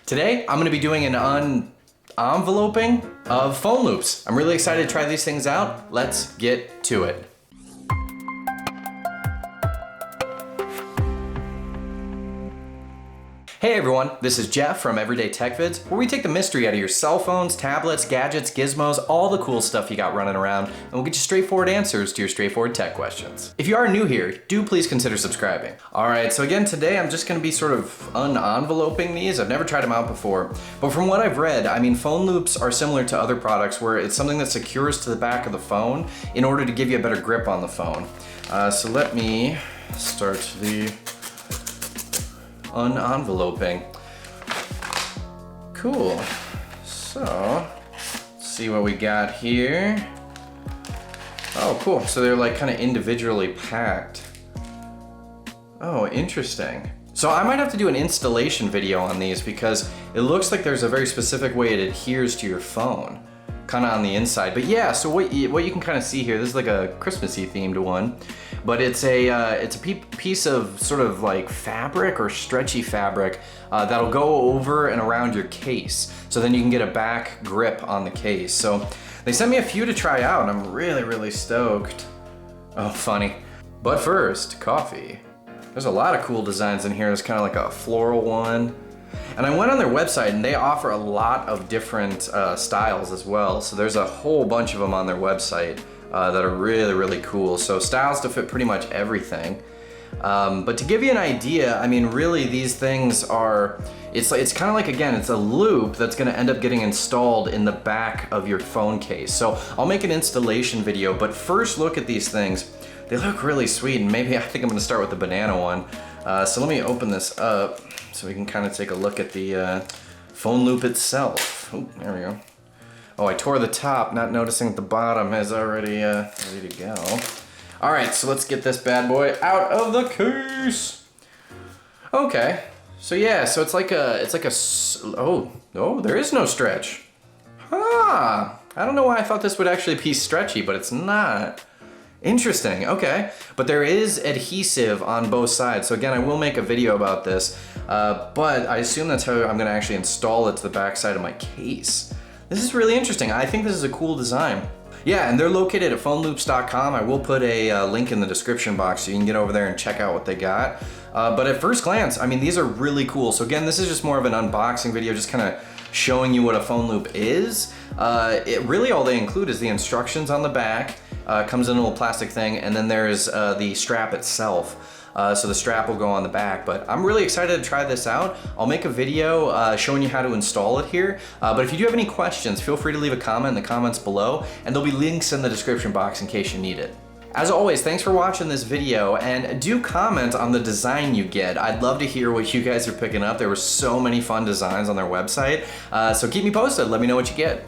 Today, I'm gonna be doing an un-enveloping of phone loops. I'm really excited to try these things out. Let's get to it. Hey everyone, this is Jeff from Everyday Tech Vids, where we take the mystery out of your cell phones, tablets, gadgets, gizmos, all the cool stuff you got running around, and we'll get you straightforward answers to your straightforward tech questions. If you are new here, do please consider subscribing. All right, so again, today I'm just gonna be sort of un-enveloping these. I've never tried them out before, but from what I've read, I mean, phone loops are similar to other products where it's something that secures to the back of the phone in order to give you a better grip on the phone. So let me start the un-enveloping. Cool. So, let's see what we got here. Oh, cool. So they're like kind of individually packed. Oh, interesting. So I might have to do an installation video on these because it looks like there's a very specific way it adheres to your phone, kind of on the inside. But yeah, so what you can kind of see here, this is like a Christmassy themed one, but it's a piece of sort of like fabric or stretchy fabric that'll go over and around your case. So then you can get a back grip on the case. So they sent me a few to try out and I'm really stoked. Oh, funny. But first, coffee. There's a lot of cool designs in here. There's kind of like a floral one. And I went on their website and they offer a lot of different styles as well. So there's a whole bunch of them on their website that are really cool. So styles to fit pretty much everything. But to give you an idea, I mean, really these things are, it's kind of like, again, it's a loop that's gonna end up getting installed in the back of your phone case. So I'll make an installation video, but first look at these things. They look really sweet, and maybe I think I'm gonna start with the banana one. So let me open this up so we can kind of take a look at the phone loop itself. Oh, there we go. Oh, I tore the top, not noticing that the bottom is already ready to go. All right, so let's get this bad boy out of the case. Okay, so yeah, so it's like a, oh, there is no stretch. Huh, I don't know why I thought this would actually be stretchy, but it's not. Interesting, okay. But there is adhesive on both sides. So again, I will make a video about this, but I assume that's how I'm gonna actually install it to the back side of my case. This is really interesting. I think this is a cool design. Yeah, and they're located at phoneloops.com. I will put a link in the description box so you can get over there and check out what they got. But at first glance, I mean, these are really cool. So again, this is just more of an unboxing video, just kind of showing you what a phone loop is. Really all they include is the instructions on the back, comes in a little plastic thing, and then there's the strap itself. So the strap will go on the back, but I'm really excited to try this out. I'll make a video showing you how to install it here. But if you do have any questions, feel free to leave a comment in the comments below, and there'll be links in the description box in case you need it. As always, thanks for watching this video, and do comment on the design you get. I'd love to hear what you guys are picking up. There were so many fun designs on their website, so keep me posted. Let me know what you get.